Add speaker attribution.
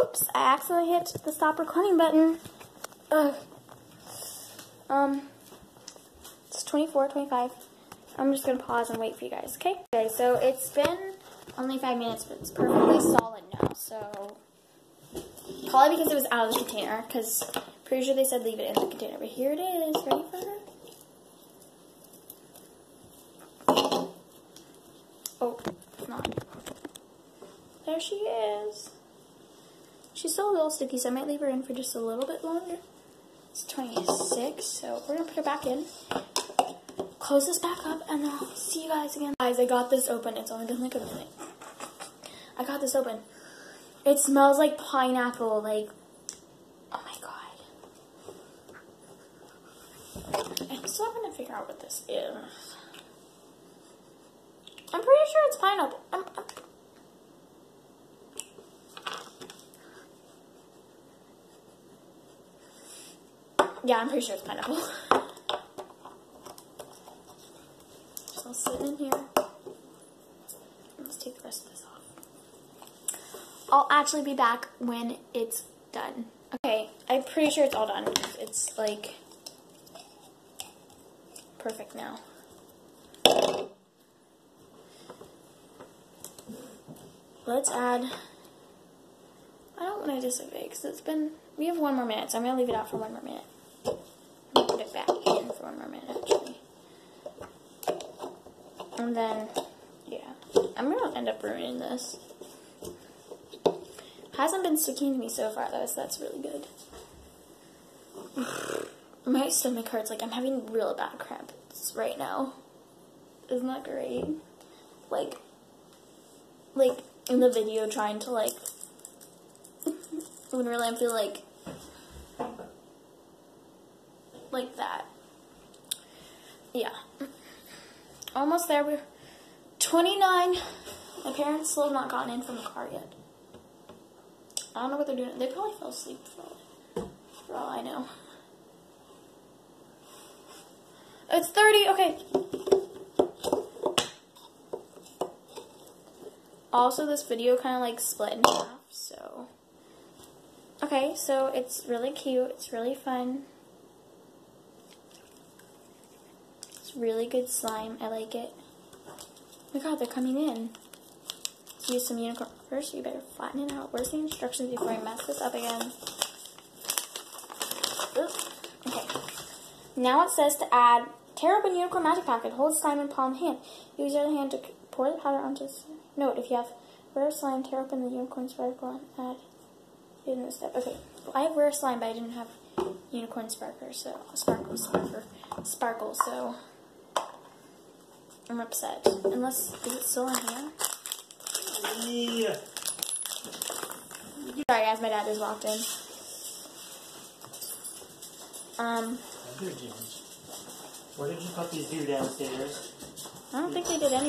Speaker 1: Oops, I accidentally hit the stop recording button. Ugh. It's 24:25. I'm just gonna pause and wait for you guys, okay? Okay, so it's been only 5 minutes, but it's perfectly solid now, so probably because it was out of the container, because pretty sure they said leave it in the container, but here it is. Ready for her? Oh, it's not. There she is. She's still a little sticky, so I might leave her in for just a little bit longer. It's 26, so we're gonna put her back in. Close this back up, and I'll see you guys again. Guys, I got this open. It's only been like a minute. I got this open. It smells like pineapple, like, oh my god. I'm still having to figure out what this is. I'm pretty sure it's pineapple. Yeah, I'm pretty sure it's pineapple. So I'll sit in here. Let's take the rest of this off. I'll actually be back when it's done. Okay, I'm pretty sure it's all done. It's like perfect now. Let's add, I don't want to disobey because it's been, we have 1 more minute, so I'm going to leave it out for 1 more minute. I'm going to put it back in for 1 more minute, actually. And then, yeah, I'm going to end up ruining this. Hasn't been sticking to me so far, though, so that's really good. My stomach hurts, like I'm having real bad cramps right now. Isn't that great? Like in the video trying to like, when really I feel like that. Yeah. Almost there. We're 29. My parents still have not gotten in from the car yet. I don't know what they're doing. They probably fell asleep for all I know. It's 30. Okay. Also, this video kind of like split in half, so. Okay, so it's really cute. It's really fun. It's really good slime. I like it. Oh my god, they're coming in. Let's use some unicorn. First, we better flatten it out. Where's the instructions before I mess this up again? Oops. Okay. Now it says to add, tear open unicorn magic packet. Hold slime in palm hand. Use your other hand to pour the powder onto. Note, if you have rare slime, tear open the unicorn sparkle and add it in this step. Okay, well, I have rare slime, but I didn't have unicorn sparkle, so I'm upset. Unless, is it still in here?
Speaker 2: Yeah.
Speaker 1: Sorry guys, my dad just walked in.
Speaker 2: Where did you put these two downstairs?
Speaker 1: I don't think they did anything.